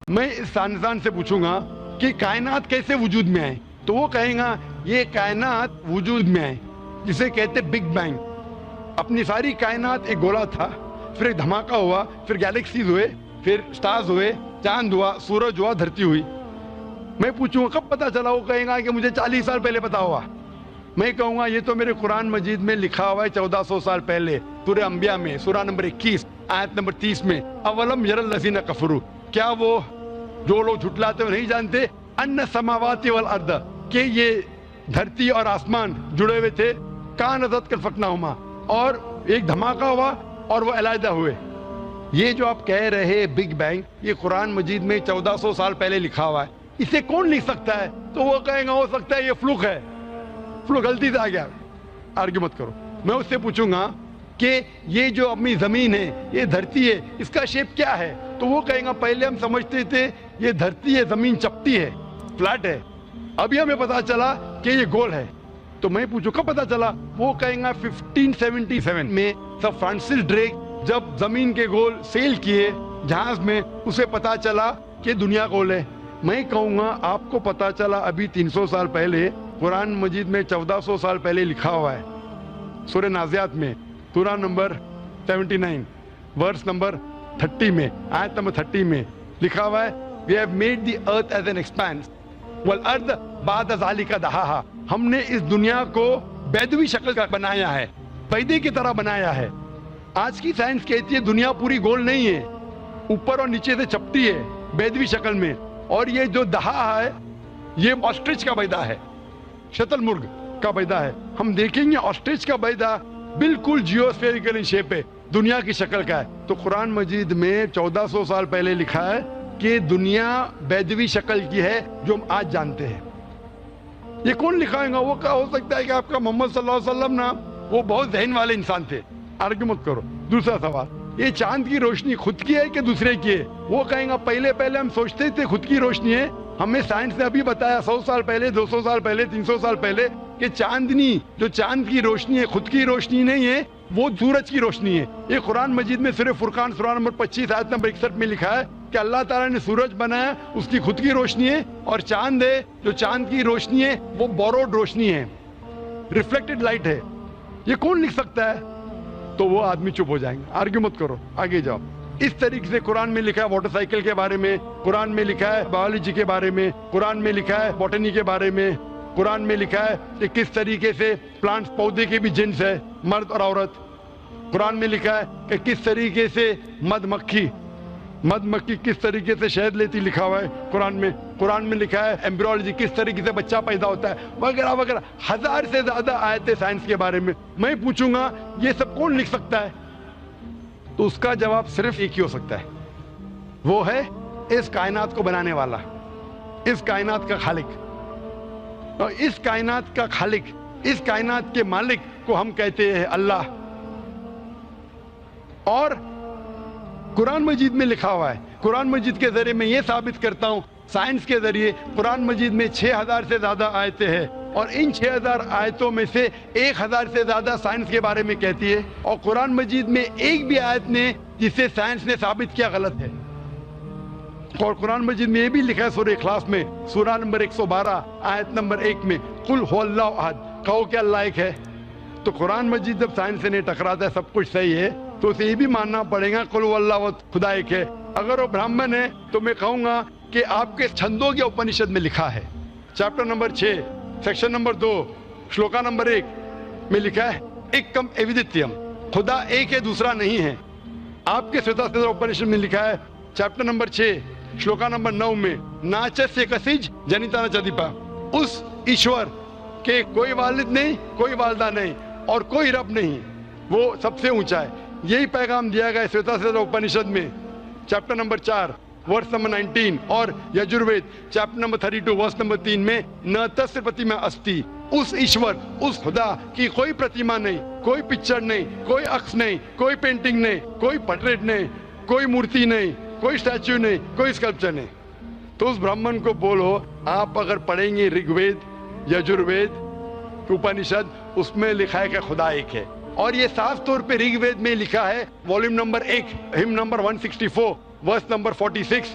میں اس سائنسدان سے پوچھوں گا کہ کائنات کیسے وجود میں آئے، تو وہ کہیں گا یہ کائنات وجود میں آئے جسے کہتے بگ بینگ. اپنی ساری کائنات ایک گولا تھا، پھر ایک دھماکہ ہوا، پھر گیلیکسیز ہوئے، پھر سٹارز ہوئے، چاند ہوا، سورج ہوا، دھرتی ہوئی. میں پوچھوں گا کب پتا چلا، وہ کہیں گا کہ مجھے 40 سال پہلے پتا ہوا. میں کہوں گا یہ تو میرے قرآن مجید میں لکھا ہوا ہے 1400 سال پہلے، سورہ انبیاء میں، سورہ نمبر 21 آیت نمبر 30 میں، اولم یر الذین کفروا، کیا وہ جو لوگ جھٹلاتے ہیں نہیں جانتے، ان السماوات والارض، کہ یہ دھرتی اور آسمان جڑے ہوئے تھے، کانت کلفکناہما، اور ایک دھماکہ ہوا اور وہ علیحدہ ہوئے. یہ جو آپ کہہ رہے بگ بینگ، یہ قرآن مجید میں 1400 سال پہلے لکھا ہوا ہے، اسے کون لکھ سکتا ہے؟ تو وہ کہیں گا ہو سکتا ہے یہ فلوک ہے، فلوک غلطی سے آ گیا. آرگیو مت کرو. میں اس سے پوچھوں گا کہ یہ جو اپنی زمین ہے، یہ دھرتی ہے، اس کا شیپ کیا ہے؟ تو وہ کہیں گا پہلے ہم سمجھتے تھے یہ دھرتی ہے، زمین چپٹی ہے، فلیٹ ہے، ابھی ہمیں پتا چلا کہ یہ گول ہے. تو میں پوچھوں کب پتا چلا؟ وہ کہیں گا 1577 میں سر فرانسس ڈریک جب زمین کے گول سیل کیے جہاز میں، اسے پتا چلا کہ دنیا گول ہے. میں کہوں گا آپ کو پتا چلا ابھی 300 سال پہلے، قرآن مجید میں 1400 سال پہلے لکھا ہوا ہے. سورہ نازعات میں، سورہ نمبر 79 ورس نمبر 30 میں، آیت نمبر 30 میں لکھا ہوا ہے We have made the earth as an expanse والارض بعد ذلك دحاها. ہم نے اس دنیا کو بیدوی شکل کا بنایا ہے، پیدے کی طرح بنایا ہے. آج کی سائنس کہتی ہے دنیا پوری گول نہیں ہے، اوپر اور نیچے سے چپٹی ہے بیدوی شکل میں. اور یہ جو دہا ہے یہ آسٹرچ کا بیدا ہے، شتل مرغ کا بیدا ہے. ہم دیکھیں گے آسٹرچ کا بیدا بالکل جیوسفیریکل شیپ ہے، دنیا کی شکل کا ہے. تو قرآن مجید میں 1400 سال پہلے لکھا ہے کہ دنیا بیدوی شکل کی ہے جو ہم آج جانتے ہیں. یہ کون لکھائے گا؟ وہ کیا ہو سکتا ہے کہ آپ کا محمد صلی اللہ علیہ وسلم نا وہ بہت ذہن والے انسان تھے. آرگیو مت کرو. دوسرا سوال، یہ چاند کی روشنی خود کی ہے کہ دوسرے کی ہے؟ وہ کہیں گا پہلے ہم سوچتے تھے خود کی روشنی ہے، ہمیں سائنس نے ابھی بتایا 100 سال پہلے، 200 سال پہلے، 300 سال پہلے کہ چاندنی جو چاند کی روشنی ہے خود کی روشنی نہیں ہے، وہ سورج کی روشنی ہے. یہ قرآن مجید میں سورہ فرقان سورہ نمبر 25 آیت نمبر 61 میں لکھا ہے کہ اللہ تعالیٰ نے سورج بنایا، اس کی خود کی روشنی ہے، اور چاند ہے جو چاند کی روشنی ہے وہ بوروڈ روشنی ہے، ریفلیکٹڈ لائٹ ہے. یہ کون لکھ سکتا ہے؟ تو وہ آدمی چپ ہو جائیں گے. آرگیو مت کرو، آگے جاؤ. اس طریقے سے قرآن میں لکھا ہے واٹر سائیکل کے بارے میں، قرآن میں لکھا ہے بایولوجی کے بارے میں، قرآن میں لکھا ہے باٹنی کے بارے میں، قرآن میں لکھا ہے کہ کس طریقے سے پلانٹس پودے کے بھی جنس ہے، مرد اور عورت. قرآن میں لکھا ہے کہ کس طریقے سے مد مکھی کس طریقے سے شہد لیتی، لکھا ہوا ہے قرآن میں. قرآن میں لکھا ہے ایمبریولوجی، کس طریقے سے بچہ پیدا ہوتا ہے، وغیرہ وغیرہ. 1000 سے زیادہ آیتیں سائنس کے بارے میں. میں پوچھوں گا یہ سب کون لکھ سکتا ہے؟ تو اس کا جواب صرف ایک ہی ہو سکتا ہے، وہ ہے اس کائنات کو بنانے والا، اس کائنات کا خالق. اور اس کائنات کا خالق، اس کائنات کے مالک کو ہم کہتے ہیں اللہ. اور قرآن مجید میں لکھا ہوا ہے. قرآن مجید کے ذریعے میں یہ ثابت کرتا ہوں، سائنس کے ذریعے قرآن مجید میں 6000 سے زیادہ آیتیں ہیں، اور ان 6000 آیتوں میں سے 1000 سے زیادہ سائنس کے بارے میں کہتی ہے، اور قرآن مجید میں ایک بھی آیت نے جسے سائنس نے ثابت کیا غلط ہے. اور قرآن مجید میں یہ بھی لکھا ہے سورہ اخلاص میں، سورہ نمبر 112 آیت نمبر 1 میں، قل هو اللہ احد، کہو کہ اللہ ایک ہے. تو قرآن مجید جب سائنس سے نہیں ٹکراتا ہے، سب کچھ صحیح ہے، تو اسے یہ بھی ماننا پڑے گا قل هو اللہ احد، خدا ایک ہے. اگر وہ برہمن ہے تو میں کہوں گا کہ آپ کے چھندوں کے اپنشد میں لکھا ہے، چیپٹر نمبر 6 سیکشن نمبر 2 شلوکا نمبر 1 میں لکھا ہے ایکم ایویدتیم، خدا ایک ہے دوسرا نہیں ہے. آپ کے سوتا سوتا اپنشد میں لکھا ہے چیپٹر نمبر 6 شلوکا نمبر 9 میں ناچس کسج جنیتا نچدیپا، اس ایشور کے کوئی والد نہیں، کوئی والدہ نہیں، اور کوئی رب نہیں، وہ سب سے اونچا ہے. یہی پیغام دیا گیا سوتا سوتا اپنشد میں چیپٹر نمبر 4 ورس نمبر 19، اور Yajurveda chapter number 32 verse number 3 میں نہ تسر پرتیما استی، اس ایشور، اس خدا کی کوئی پرتیما نہیں، کوئی پکچر نہیں، کوئی عکس نہیں، کوئی پینٹنگ نہیں، کوئی پورٹریٹ نہیں، کوئی مورتی نہیں، کوئی اسٹیچو نہیں، کوئی اسکلپچر نہیں. تو اس برہمن کو بولو، آپ اگر پڑھیں گے رگ وید، یجروید، اپنشد، اس میں لکھا ہے کہ خدا ایک ہے. اور یہ صاف طور پہ رگ وید میں لکھا ہے، والیوم نمبر 1 ہم نمبر 164 ورس نمبر 46